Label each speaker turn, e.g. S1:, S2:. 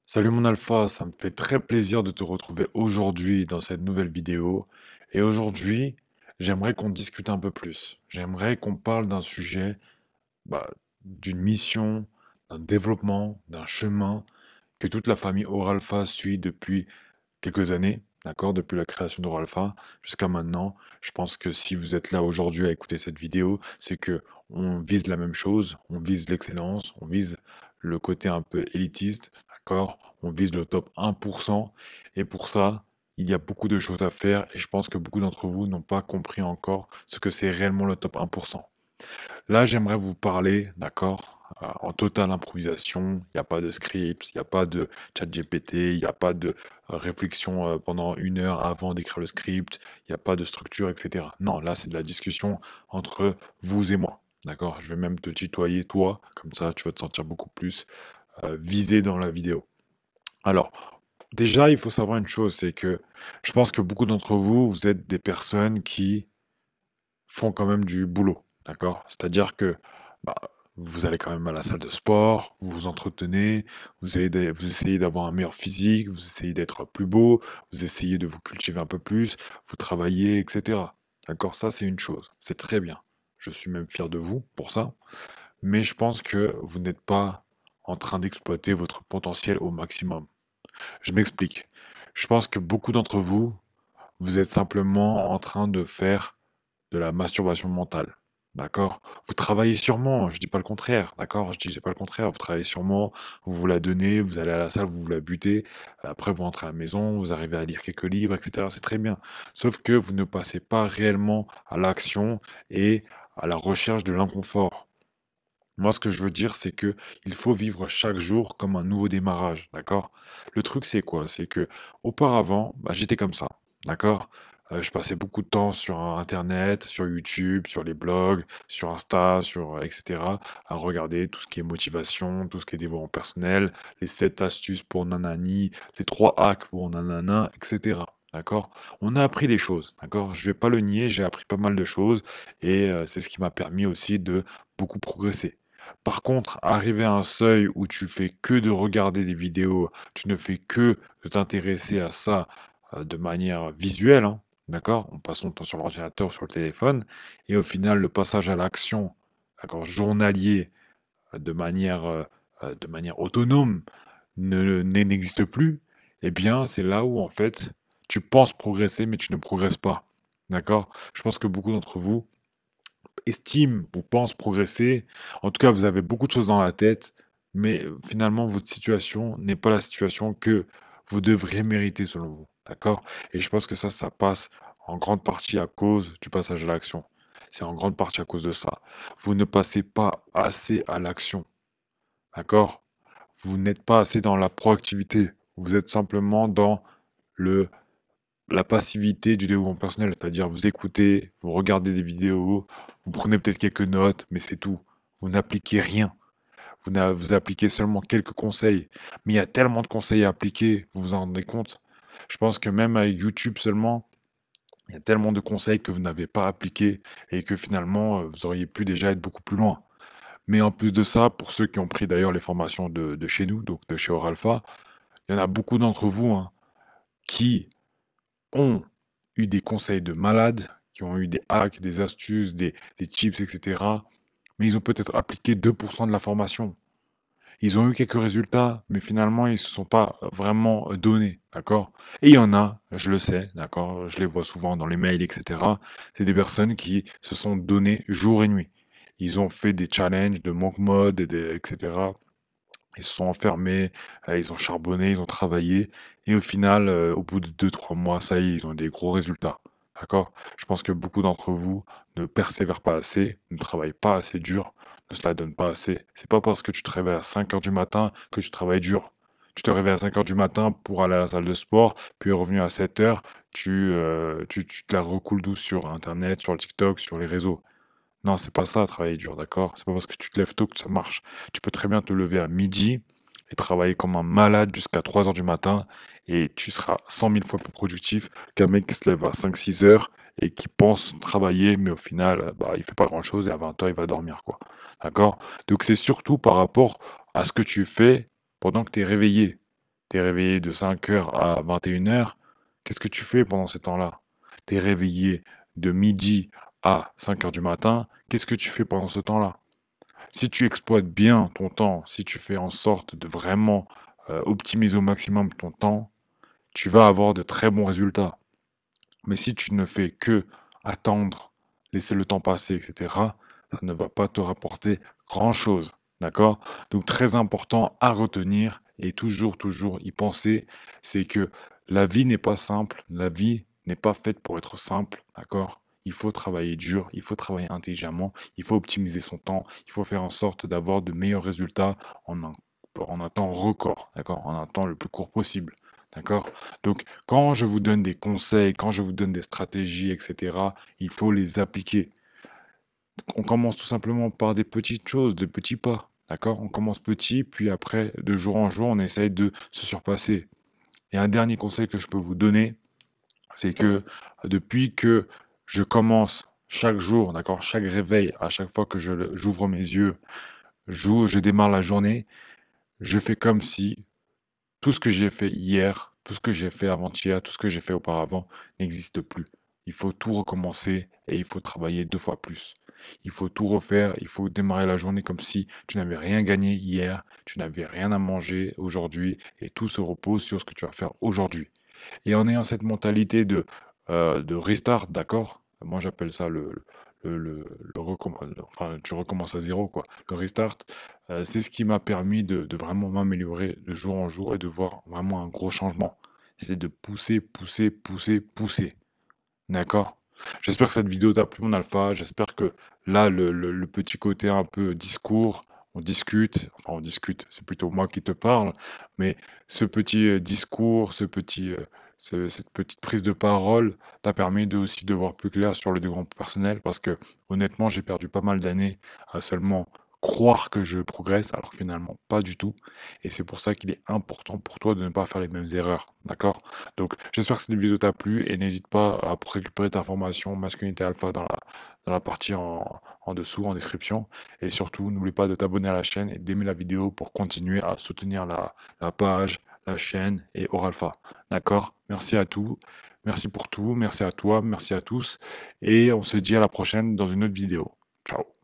S1: Salut mon alpha, ça me fait très plaisir de te retrouver aujourd'hui dans cette nouvelle vidéo. Et aujourd'hui, j'aimerais qu'on discute un peu plus. J'aimerais qu'on parle d'un sujet, d'une mission, d'un développement, d'un chemin que toute la famille Oralpha suit depuis quelques années, d'accord, depuis la création d'Oralpha jusqu'à maintenant. Je pense que si vous êtes là aujourd'hui à écouter cette vidéo, c'est que on vise la même chose, on vise l'excellence, on vise le côté un peu élitiste, d'accord, on vise le top 1%, et pour ça, il y a beaucoup de choses à faire, et je pense que beaucoup d'entre vous n'ont pas compris encore ce que c'est réellement le top 1%. Là, j'aimerais vous parler, d'accord, en totale improvisation. Il n'y a pas de script, il n'y a pas de chat GPT, il n'y a pas de réflexion pendant 1 heure avant d'écrire le script, il n'y a pas de structure, etc. Non, là, c'est de la discussion entre vous et moi. D'accord? Je vais même te tutoyer, toi, comme ça, tu vas te sentir beaucoup plus visé dans la vidéo. Alors, déjà, il faut savoir une chose, c'est que je pense que beaucoup d'entre vous, vous êtes des personnes qui font quand même du boulot, d'accord? C'est-à-dire que bah, vous allez quand même à la salle de sport, vous vous entretenez, vous essayez d'avoir un meilleur physique, vous essayez d'être plus beau, vous essayez de vous cultiver un peu plus, vous travaillez, etc. D'accord? Ça, c'est une chose. C'est très bien. Je suis même fier de vous pour ça. Mais je pense que vous n'êtes pas en train d'exploiter votre potentiel au maximum. Je m'explique. Je pense que beaucoup d'entre vous, vous êtes simplement en train de faire de la masturbation mentale. D'accord? Vous travaillez sûrement, je dis pas le contraire, d'accord? Je dis pas le contraire, vous travaillez sûrement, vous vous la donnez, vous allez à la salle, vous vous la butez, après vous rentrez à la maison, vous arrivez à lire quelques livres, etc. C'est très bien. Sauf que vous ne passez pas réellement à l'action et à la recherche de l'inconfort. Moi, ce que je veux dire, c'est que il faut vivre chaque jour comme un nouveau démarrage, d'accord? Le truc, c'est quoi? C'est que auparavant, bah, j'étais comme ça, d'accord? Je passais beaucoup de temps sur Internet, sur YouTube, sur les blogs, sur Insta, etc., à regarder tout ce qui est motivation, tout ce qui est développement personnel, les 7 astuces pour nanani, les 3 hacks pour nanana, etc. D'accord? On a appris des choses, d'accord? Je vais pas le nier, j'ai appris pas mal de choses et c'est ce qui m'a permis aussi de beaucoup progresser. Par contre, arriver à un seuil où tu fais que de regarder des vidéos, tu ne fais que de t'intéresser à ça de manière visuelle, hein, d'accord? On passe son temps sur l'ordinateur, sur le téléphone, et au final, le passage à l'action, d'accord, journalier, de manière autonome, n'existe plus. Eh bien, c'est là où, en fait, tu penses progresser, mais tu ne progresses pas, d'accord? Je pense que beaucoup d'entre vous estime ou pense progresser. En tout cas, vous avez beaucoup de choses dans la tête, mais finalement, votre situation n'est pas la situation que vous devriez mériter selon vous. D'accord? Et je pense que ça passe en grande partie à cause du passage à l'action. C'est en grande partie à cause de ça. Vous ne passez pas assez à l'action. D'accord? Vous n'êtes pas assez dans la proactivité. Vous êtes simplement dans le la passivité du développement personnel, c'est-à-dire vous écoutez, vous regardez des vidéos, vous prenez peut-être quelques notes, mais c'est tout. Vous n'appliquez rien. Vous appliquez seulement quelques conseils. Mais il y a tellement de conseils à appliquer, vous vous en rendez compte? Je pense que même avec YouTube seulement, il y a tellement de conseils que vous n'avez pas appliqués et que finalement, vous auriez pu déjà être beaucoup plus loin. Mais en plus de ça, pour ceux qui ont pris d'ailleurs les formations de chez nous, donc de chez Oralpha, il y en a beaucoup d'entre vous, hein, qui ont eu des conseils de malades, qui ont eu des hacks, des astuces, des tips, etc. Mais ils ont peut-être appliqué 2% de la formation. Ils ont eu quelques résultats, mais finalement, ils ne se sont pas vraiment donnés, d'accord? Et il y en a, je le sais, d'accord? Je les vois souvent dans les mails, etc. C'est des personnes qui se sont données jour et nuit. Ils ont fait des challenges de monk mode, etc. Ils se sont enfermés, ils ont charbonné, ils ont travaillé et au final, au bout de 2, 3 mois, ça y est, ils ont des gros résultats. D'accord? Je pense que beaucoup d'entre vous ne persévèrent pas assez, ne travaillent pas assez dur, ne se la donnent pas assez. C'est pas parce que tu te réveilles à 5 heures du matin que tu travailles dur. Tu te réveilles à 5 heures du matin pour aller à la salle de sport, puis revenu à 7 heures, tu te la recoules douce sur internet, sur le TikTok, sur les réseaux. Non, c'est pas ça, travailler dur, d'accord? C'est pas parce que tu te lèves tôt que ça marche. Tu peux très bien te lever à midi et travailler comme un malade jusqu'à 3 heures du matin et tu seras 100 000 fois plus productif qu'un mec qui se lève à 5, 6 heures et qui pense travailler, mais au final, bah, il fait pas grand-chose et à 20 heures, il va dormir, quoi. D'accord? Donc c'est surtout par rapport à ce que tu fais pendant que tu es réveillé. Tu es réveillé de 5 heures à 21 heures. Qu'est-ce que tu fais pendant ce temps-là? Tu es réveillé de midi à 5 heures du matin. Qu'est-ce que tu fais pendant ce temps-là? Si tu exploites bien ton temps, si tu fais en sorte de vraiment optimiser au maximum ton temps, tu vas avoir de très bons résultats. Mais si tu ne fais que attendre, laisser le temps passer, etc., ça ne va pas te rapporter grand-chose. D'accord? Donc très important à retenir et toujours, toujours y penser, c'est que la vie n'est pas simple, la vie n'est pas faite pour être simple. D'accord? Il faut travailler dur, il faut travailler intelligemment, il faut optimiser son temps, il faut faire en sorte d'avoir de meilleurs résultats en un temps record, d'accord? En un temps le plus court possible. D'accord? Donc, quand je vous donne des conseils, quand je vous donne des stratégies, etc., il faut les appliquer. On commence tout simplement par des petites choses, de petits pas. D'accord? On commence petit, puis après, de jour en jour, on essaye de se surpasser. Et un dernier conseil que je peux vous donner, c'est que depuis que je commence chaque jour, d'accord, chaque réveil, à chaque fois que j'ouvre mes yeux, je démarre la journée, je fais comme si tout ce que j'ai fait hier, tout ce que j'ai fait avant-hier, tout ce que j'ai fait auparavant n'existe plus. Il faut tout recommencer et il faut travailler 2 fois plus. Il faut tout refaire, il faut démarrer la journée comme si tu n'avais rien gagné hier, tu n'avais rien à manger aujourd'hui et tout se repose sur ce que tu vas faire aujourd'hui. Et en ayant cette mentalité de restart, d'accord? Moi, j'appelle ça enfin, tu recommences à zéro, quoi. Le restart, c'est ce qui m'a permis de vraiment m'améliorer de jour en jour et de voir vraiment un gros changement. C'est de pousser, pousser, pousser, pousser. D'accord? J'espère que cette vidéo t'a plu, mon alpha. J'espère que là, le petit côté un peu discours, on discute, c'est plutôt moi qui te parle, mais ce petit discours, cette petite prise de parole t'a permis de aussi de voir plus clair sur le développement personnel parce que honnêtement, j'ai perdu pas mal d'années à seulement croire que je progresse alors que finalement pas du tout. Et c'est pour ça qu'il est important pour toi de ne pas faire les mêmes erreurs. D'accord? Donc, j'espère que cette vidéo t'a plu et n'hésite pas à récupérer ta formation masculinité alpha dans la partie en dessous, en description. Et surtout, n'oublie pas de t'abonner à la chaîne et d'aimer la vidéo pour continuer à soutenir la page, la chaîne et Oralpha. D'accord? Merci à tous. Merci pour tout. Merci à toi. Merci à tous. Et on se dit à la prochaine dans une autre vidéo. Ciao.